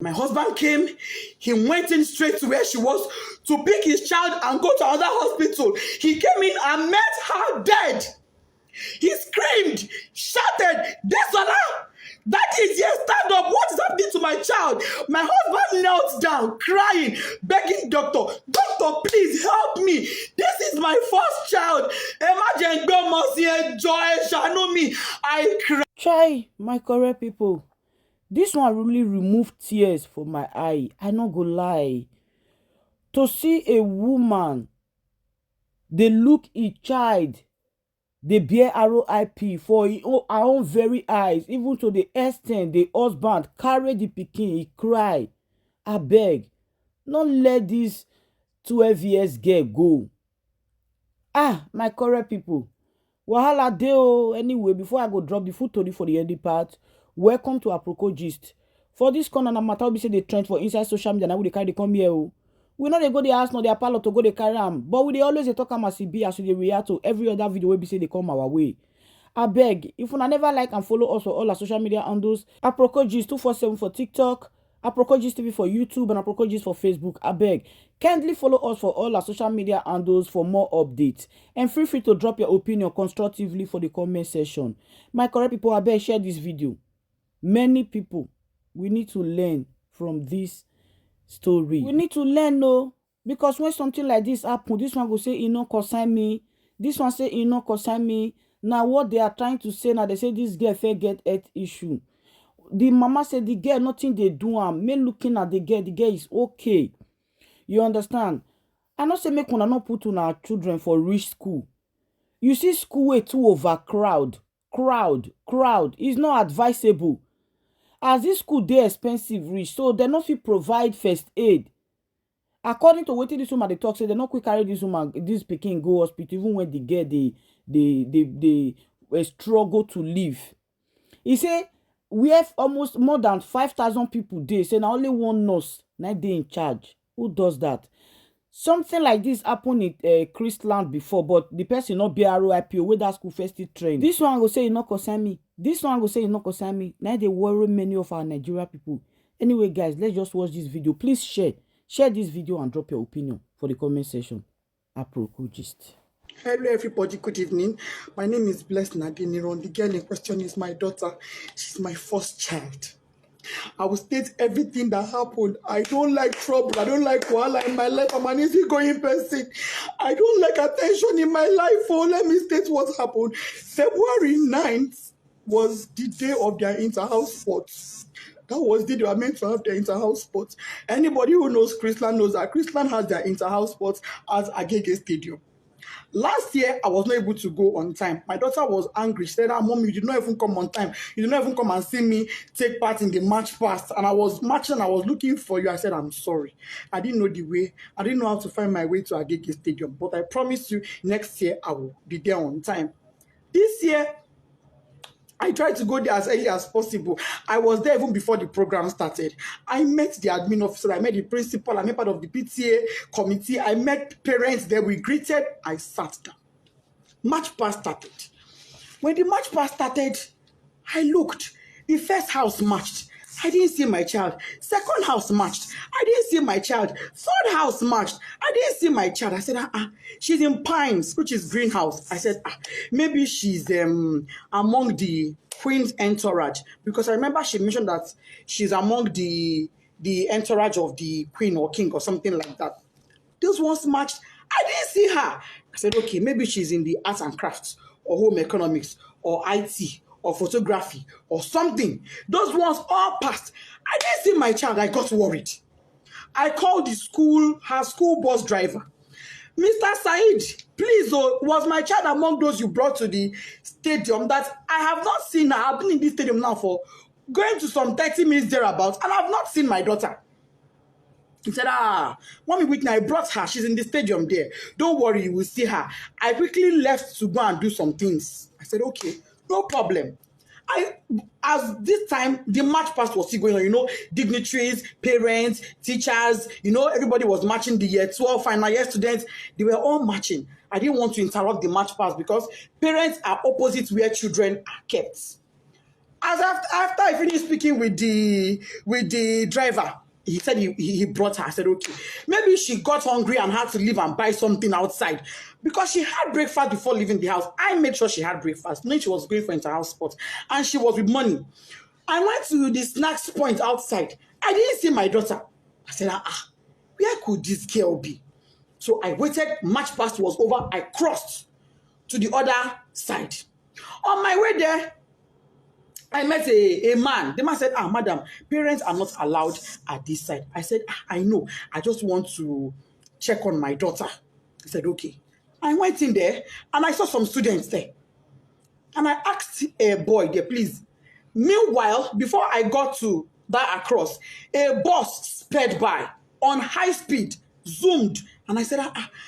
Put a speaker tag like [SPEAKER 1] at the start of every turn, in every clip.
[SPEAKER 1] My husband came, he went in straight to where she was to pick his child and go to another hospital. He came in and met her dead. He screamed, shouted, Desola! That is, yes, stand up. What is happening to my child? My husband knelt down, crying, begging doctor, please help me. This is my first child. Imagine God must enjoy, shall me. I cry.
[SPEAKER 2] Try, my correct people. This one really removed tears from my eye. I not go lie. To see a woman, they look a child, they bear RIP for our own very eyes, even to the extent the husband carry the pikin, he cry. I beg, not let this 12 years girl go. My correct people. Wahala dey o. Anyway, before I go drop the full tori for the ending part, welcome to Aproko gist. For this corner na matter we say the trend for inside social media, na we dey carry come here o. We no dey go the house, no dey parlor to go dey carry am, but we dey always dey talk am as e be, as we dey react to every other video wey be say dey come our way. Abeg, if una never like and follow us for all our social media handles, Aproko gist 247 for TikTok, Aproko gist TV for YouTube, and Aproko gist for Facebook. Abeg, kindly follow us for all our social media handles for more updates, and feel free to drop your opinion constructively for the comment section. My correct people, abeg share this video. Many people, we need to learn from this story. We need to learn, no, because when something like this happen, this one go say e no concern me, this one say e no concern me. Now what they are trying to say now, they say this girl fit get health issue. The mama said the girl nothing they do am. Me looking at the girl is okay. You understand? I not say make una not put on our children for rich school. You see school way too overcrowd. Crowd is not advisable. As this school dey expensive rich, so they not fit provide first aid. According to wetin this woman dey talk, say they not quick carry this woman, this pikin go hospital even when the girl they struggle to live. He say we have almost more than 5,000 people dey. Say now only one nurse na dey in charge. Who does that? Something like this happened in Christland before, but the person not be RIP where that school first trained. This one go say e no concern me. This one go say e no concern me. Now they worry many of our Nigeria people. Anyway, guys, let's just watch this video. Please share this video and drop your opinion for the comment section. Aproko gist.
[SPEAKER 1] Hello everybody, good evening. My name is Blessed Nadine. The girl in question is my daughter. She's my first child. I will state everything that happened. I don't like trouble. I don't like wahala in my life. I'm an easygoing person. I don't like attention in my life. Oh, let me state what happened. February 9th was the day of their inter-house sports. That was the day they were meant to have their inter-house sports. Anybody who knows Christland knows that Christland has their inter-house sports at Agege Stadium. Last year, I was not able to go on time. My daughter was angry. She said, Mom, you did not even come on time. You did not even come and see me take part in the match past. And I was marching, I was looking for you. I said, I'm sorry. I didn't know the way. I didn't know how to find my way to Agege Stadium. But I promise you, next year, I will be there on time. This year, I tried to go there as early as possible. I was there even before the program started. I met the admin officer, I met the principal, I met part of the PTA committee, I met parents there, we greeted, I sat down. Match pass started. When the match pass started, I looked. The first house matched. I didn't see my child. Second house matched. I didn't see my child. Third house matched. I didn't see my child. I said, she's in Pines, which is greenhouse. I said, maybe she's among the Queen's entourage. Because I remember she mentioned that she's among the entourage of the Queen or King or something like that. Those ones matched. I didn't see her. I said, okay, maybe she's in the arts and crafts or home economics or IT or photography or something. Those ones all passed. I didn't see my child. I got worried. I called the school, her school bus driver. Mr. Said, please, was my child among those you brought to the stadium that I have not seen her? I've been in this stadium now for going to some 30 minutes thereabouts, and I've not seen my daughter. He said, Mommy Whitney, I brought her. She's in the stadium there. Don't worry, you will see her. I quickly left to go and do some things. I said, okay, no problem. As this time, the match past was still going on, dignitaries, parents, teachers, everybody was matching the year 12 final year students. They were all matching. I didn't want to interrupt the match past because parents are opposite where children are kept. As after I finished speaking with the driver, he said he brought her. I said, okay. Maybe she got hungry and had to leave and buy something outside because she had breakfast before leaving the house. I made sure she had breakfast, knowing she was going for inter-house sport, and she was with money. I went to the snacks point outside. I didn't see my daughter. I said, where could this girl be? So I waited. March past was over. I crossed to the other side. On my way there, I met a man. The man said, madam, parents are not allowed at this side. I said, I know. I just want to check on my daughter. He said, okay. I went in there and I saw some students there. And I asked a boy there, please. Meanwhile, before I got to that across, a bus sped by on high speed, zoomed. And I said,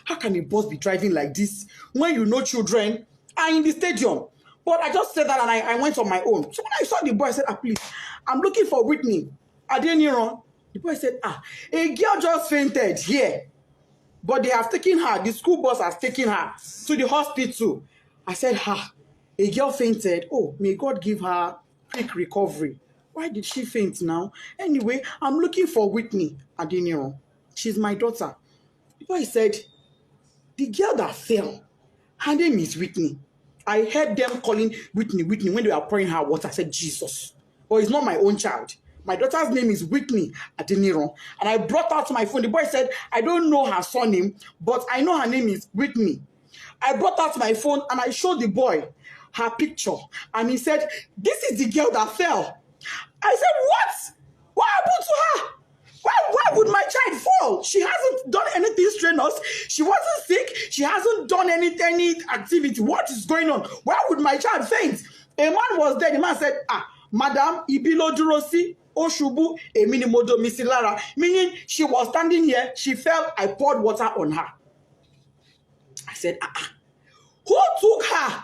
[SPEAKER 1] how can a bus be driving like this when you know children are in the stadium? But I just said that and I went on my own. So when I saw the boy, I said, please, I'm looking for Whitney. Adeniran. The boy said, a girl just fainted here. But they have taken her, the school bus has taken her to the hospital. I said, a girl fainted. Oh, may God give her quick recovery. Why did she faint now? Anyway, I'm looking for Whitney Adeniran. She's my daughter. The boy said, the girl that fell, her name is Whitney. I heard them calling Whitney when they were pouring her water. I said, Jesus. But it's not my own child. My daughter's name is Whitney Adeniran. And I brought out my phone. The boy said, I don't know her surname, but I know her name is Whitney. I brought out my phone and I showed the boy her picture. And he said, this is the girl that fell. I said, what? What happened to her? Why would my child fall? She hasn't done anything strenuous. She wasn't sick. She hasn't done any activity. What is going on? Why would my child faint? A man was there. The man said, Madam, ibilo durosi, oshubu, emini modo misilara. Meaning she was standing here. She fell. I poured water on her. I said, who took her?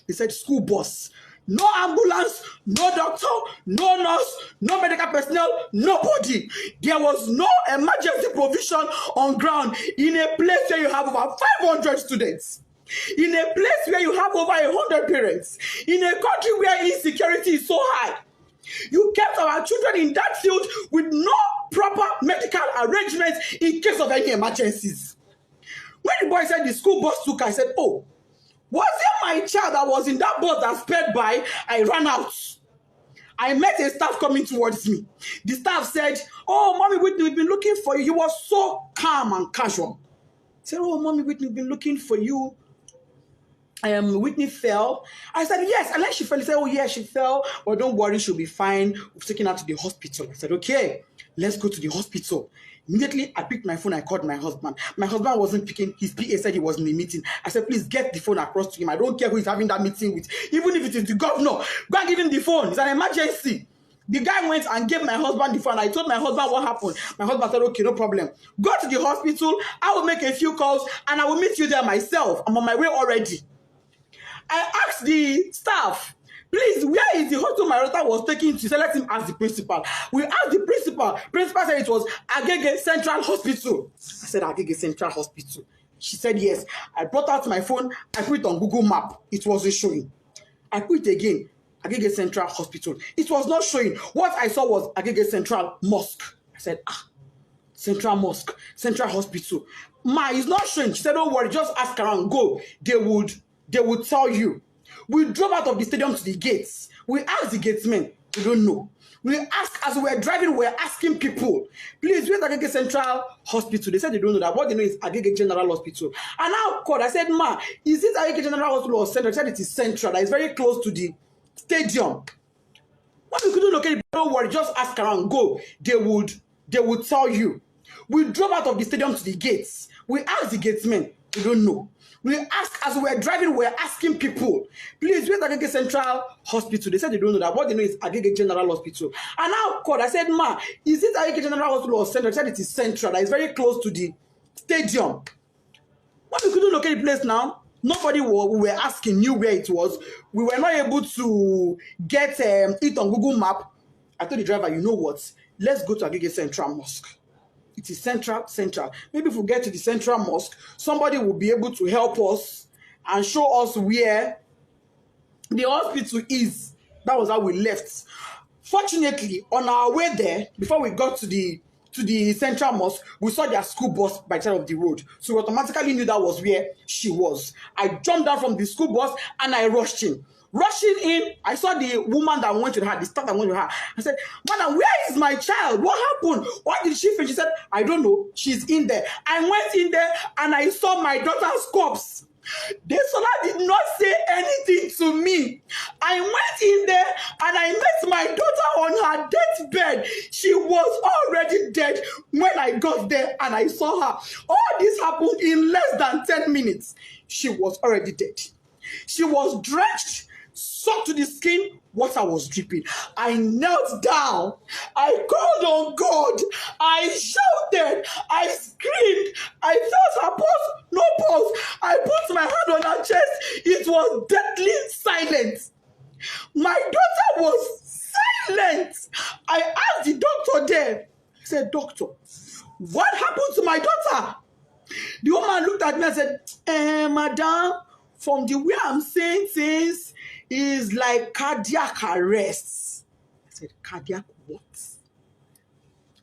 [SPEAKER 1] He said, school bus. No ambulance, no doctor, no nurse, no medical personnel, nobody. There was no emergency provision on ground in a place where you have over 500 students, in a place where you have over 100 parents, in a country where insecurity is so high. You kept our children in that field with no proper medical arrangements in case of any emergencies. When the boy said the school bus took her, I said, oh, was it my child that was in that bus that sped by? I ran out. I met a staff coming towards me. The staff said, oh, Mommy Whitney, we've been looking for you. He was so calm and casual. I said, oh, Mommy Whitney, we've been looking for you. Whitney fell. I said, yes. And then she fell. He said, oh, yeah, she fell. But don't worry, she'll be fine. We've taken her to the hospital. I said, okay, let's go to the hospital. Immediately, I picked my phone. I called my husband. My husband wasn't picking. His PA said he was in a meeting. I said, please get the phone across to him. I don't care who he's having that meeting with. Even if it is the governor, go and give him the phone. It's an emergency. The guy went and gave my husband the phone. I told my husband what happened. My husband said, okay, no problem. Go to the hospital. I will make a few calls and I will meet you there myself. I'm on my way already. I asked the staff, please, where is the hospital my daughter was taken to? She said, let him ask the principal. We asked the principal. Principal said it was Agege Central Hospital. I said, Agege Central Hospital. She said, yes. I brought out my phone. I put it on Google Map. It wasn't showing. I put it again, Agege Central Hospital. It was not showing. What I saw was Agege Central Mosque. I said, Central Mosque, Central Hospital. Ma, it's not showing. She said, don't worry, just ask around, go. They would tell you. We drove out of the stadium to the gates. We asked the gatesmen. We don't know. We asked, as we were driving, we were asking people, please, where's Agege Central Hospital? They said they don't know that. What they know is Agege General Hospital. And I called. I said, Ma, is it Agege General Hospital or Central? She said it is Central. That is very close to the stadium. What we couldn't locate it, don't worry, just ask around, go. They would tell you. We drove out of the stadium to the gates. We asked the gatesmen. We don't know. We asked, as we were driving, we were asking people, please, where's Agege Central Hospital? They said they don't know that. What they know is Agege General Hospital. And I called. I said, Ma, is it Agege General Hospital or Central? She said it is Central. That is very close to the stadium. What we couldn't locate the place now. Nobody we were asking knew where it was. We were not able to get it on Google Map. I told the driver, you know what? Let's go to Agege Central Mosque. It is central. Maybe if we get to the Central Mosque, somebody will be able to help us and show us where the hospital is. That was how we left. Fortunately, on our way there, before we got to the central mosque, we saw their school bus by the side of the road. So we automatically knew that was where she was. I jumped down from the school bus and I rushed in. Rushing in, I saw the woman that went with her, the staff that went with her. I said, "Madam, where is my child? What happened? What did she feel?" She said, "I don't know. She's in there." I went in there and I saw my daughter's corpse. Desola did not say anything to me. I went in there and I met my daughter on her deathbed. She was already dead when I got there and I saw her. All this happened in less than 10 minutes. She was already dead. She was drenched, soaked to the skin. Water was dripping. I knelt down. I called on God. I shouted. I screamed. I felt her pulse. No pulse. I put my hand on her chest. It was deadly silent. My daughter was silent. I asked the doctor there. I said, "Doctor, what happened to my daughter?" The woman looked at me and said, "Madam, from the way I'm saying things, is like cardiac arrest." I said, "Cardiac what?"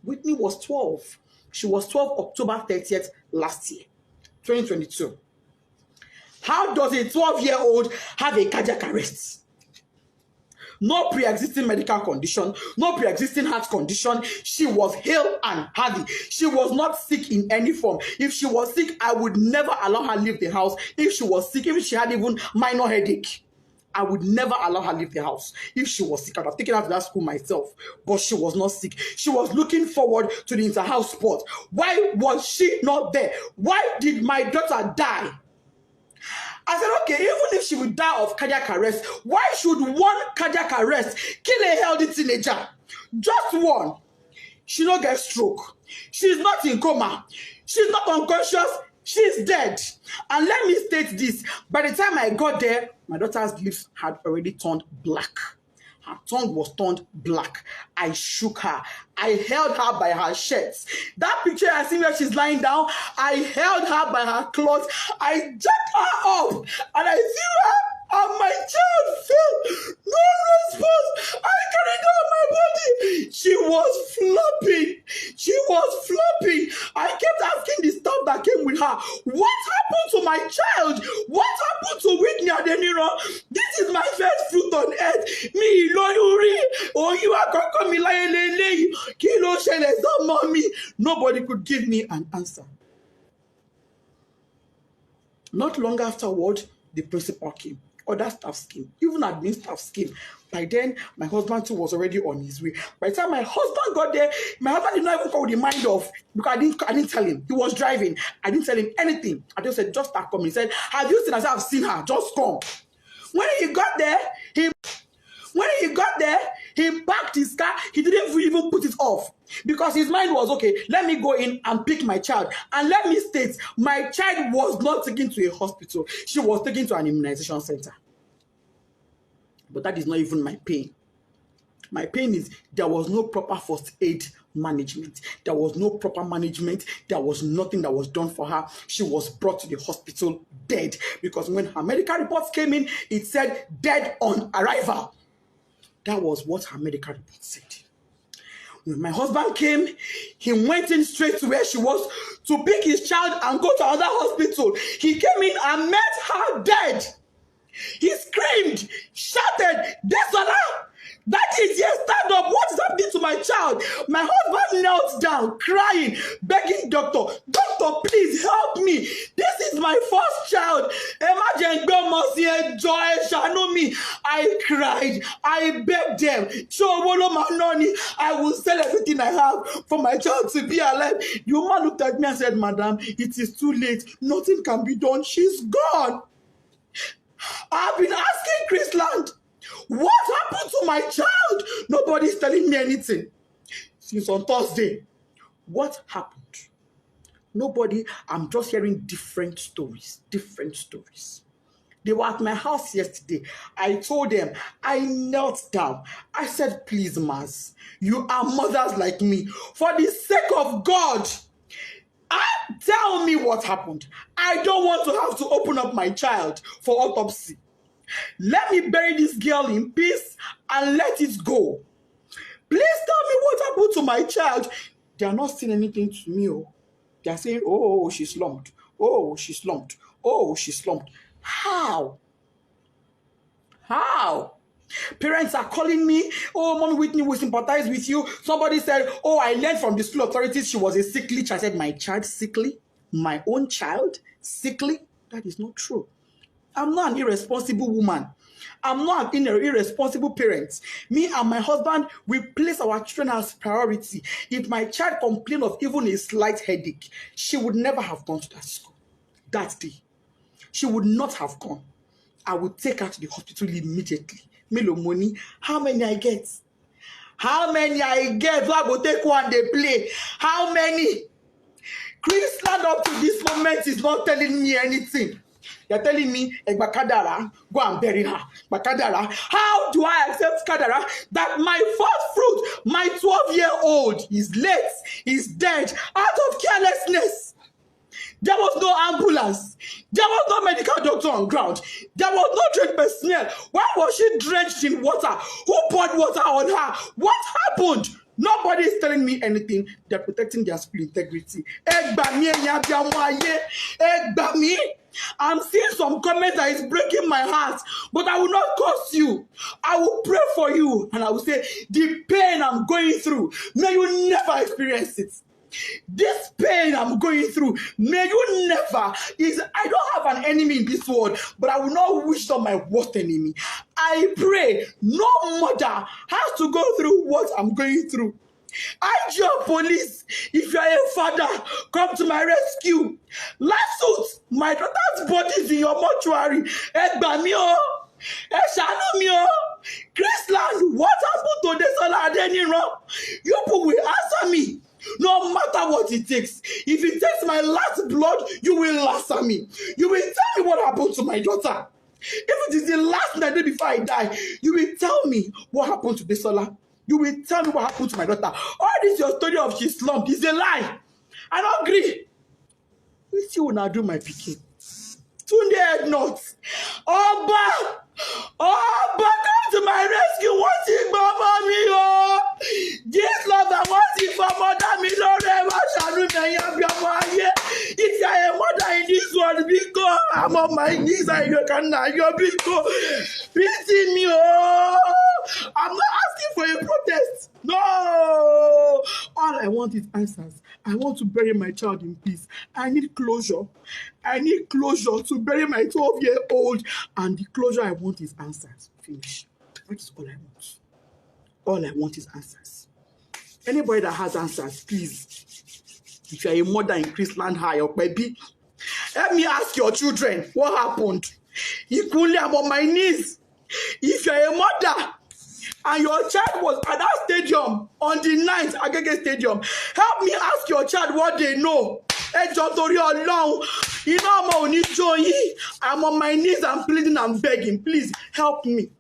[SPEAKER 1] Whitney was 12. She was 12 October 30th last year, 2022. How does a 12-year-old have a cardiac arrest? No pre-existing medical condition, no pre-existing heart condition. She was hale and healthy. She was not sick in any form. If she was sick, I would never allow her leave the house. If she was sick, if she had even minor headache, I would never allow her leave the house. If she was sick, I would have taken her to that school myself. But she was not sick. She was looking forward to the inter-house sport. Why was she not there? Why did my daughter die? I said, okay, even if she would die of cardiac arrest, why should one cardiac arrest kill a healthy teenager? Just one. She don't get stroke. She's not in coma. She's not unconscious. She's dead. And let me state this. By the time I got there, my daughter's lips had already turned black. Her tongue was turned black. I shook her. I held her by her shirts. That picture I see where she's lying down, I held her by her clothes. I jacked her up and I threw her and my child fell. No response. I carried her on my body. She was flopping. She was flopping. I kept asking the staff that came with her, what happened to my child? What happened to Whitney Adeniro? This is my first fruit on earth. Me, Lori, oh, you are going to me like Kilo Shele, mommy. Nobody could give me an answer. Not long afterward, the principal came. Other staff came, even admin staff came. By then, my husband too was already on his way. By the time my husband got there, my husband did not even come with the mind of, because I didn't tell him. He was driving. I didn't tell him anything. I just said, just start coming. He said, have you seen her? I said, I've seen her. Just come. When he got there, he parked his car. He didn't even put it off because his mind was, okay, let me go in and pick my child. And let me state, my child was not taken to a hospital. She was taken to an immunization center. But that is not even my pain. My pain is there was no proper first aid management. There was no proper management. There was nothing that was done for her. She was brought to the hospital dead because when her medical reports came in, it said dead on arrival. That was what her medical report said. When my husband came, he went in straight to where she was to pick his child and go to another hospital. He came in and met her dead. He screamed, shouted, Desola! That is, yes, stand up. What is happening to my child? My husband knelt down, crying, begging doctor, please help me. This is my first child. Imagine God must hear joy, shadow me. I cried. I begged them. I will sell everything I have for my child to be alive. The woman looked at me and said, Madam, it is too late. Nothing can be done. She's gone. I've been asking Chrisland, what happened to my child? Nobody's telling me anything. Since on Thursday, what happened? Nobody, I'm just hearing different stories. They were at my house yesterday. I told them, I knelt down. I said, please, Mas, you are mothers like me. For the sake of God, tell me what happened. I don't want to have to open up my child for autopsy. Let me bury this girl in peace and let it go. Please tell me what happened to my child. They are not saying anything to me. Oh. They are saying, oh, she's slumped. Oh, she's slumped. Oh, she's slumped. How? How? Parents are calling me, oh, Mommy Whitney, we sympathize with you. Somebody said, oh, I learned from the school authorities she was a sickly child. I said, my child sickly? My own child sickly? That is not true. I'm not an irresponsible woman. I'm not an irresponsible parent. Me and my husband, we place our children as priority. If my child complained of even a slight headache, she would never have gone to that school that day. She would not have gone. I would take her to the hospital immediately. Melo money, how many I get? How many I get? So I go take one, they play. How many? Chrisland up to this moment is not telling me anything. They're telling me, Kadara, go and bury her. Kadara, how do I accept Kadara that my first fruit, my 12-year-old, is late, is dead, out of carelessness? There was no ambulance. There was no medical doctor on ground. There was no trained personnel. Why was she drenched in water? Who poured water on her? What happened? Nobody is telling me anything. They're protecting their school integrity. I'm seeing some comments that is breaking my heart, but I will not curse you. I will pray for you, and I will say, the pain I'm going through, may you never experience it. This pain I'm going through, may you never. I don't have an enemy in this world, but I will not wish on my worst enemy. I pray no mother has to go through what I'm going through. IG police, if you are a father, come to my rescue. Last my daughter's body is in your mortuary. Chrisland, what happened to Desola? You people will answer me. No matter what it takes. If it takes my last blood, you will answer me. You will tell me what happened to my daughter. If it is the last night before I die, you will tell me what happened to Desola. You will tell me what happened to my daughter. All this your story of she slumped is a lie. I don't agree. You see when I do my picking. Tunde head nuts. Oba, come to my rescue. What's it, Mama me? Oh, this love I want it for mother me. Lord, if you are a mother in this world, because I'm on my knees and you can now, you're because pity me. Oh, I'm not asking for a protest. No, all I want is answers. I want to bury my child in peace. I need closure. I need closure to bury my 12-year-old. And the closure I want is answers. Finish. That is all I want. All I want is answers. Anybody that has answers, please. If you're a mother in Chrisland High or baby, help me ask your children what happened. Equally, I'm on my knees. If you're a mother and your child was at that stadium on the 9th Agege Stadium, help me ask your child what they know. I'm on my knees, I'm pleading, I'm begging. Please help me.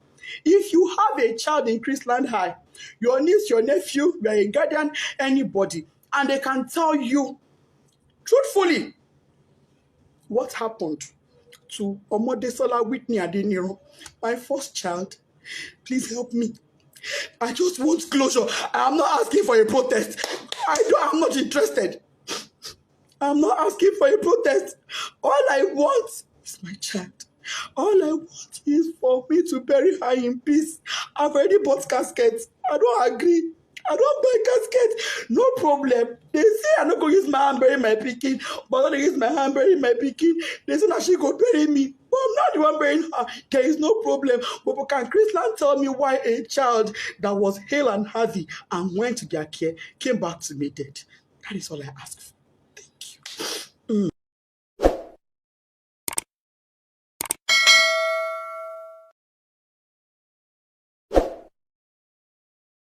[SPEAKER 1] If you have a child in Chrisland High, your niece, your nephew, you are a guardian, anybody, and they can tell you truthfully what happened to Omodesola Whitney Adeniro, my first child, please help me. I just want closure. I am not asking for a protest. I'm not interested. I'm not asking for a protest. All I want is my child. All I want is for me to bury her in peace. I've already bought caskets. I don't agree. I don't buy casket. No problem. They say I'm not going to use my hand bury my pikin, but I'm going to use my hand bury my pikin. They say that she go bury me. But I'm not the one burying her. There is no problem. But can Chrisland tell me why a child that was hale and healthy and went to their care came back to me dead? That is all I ask for.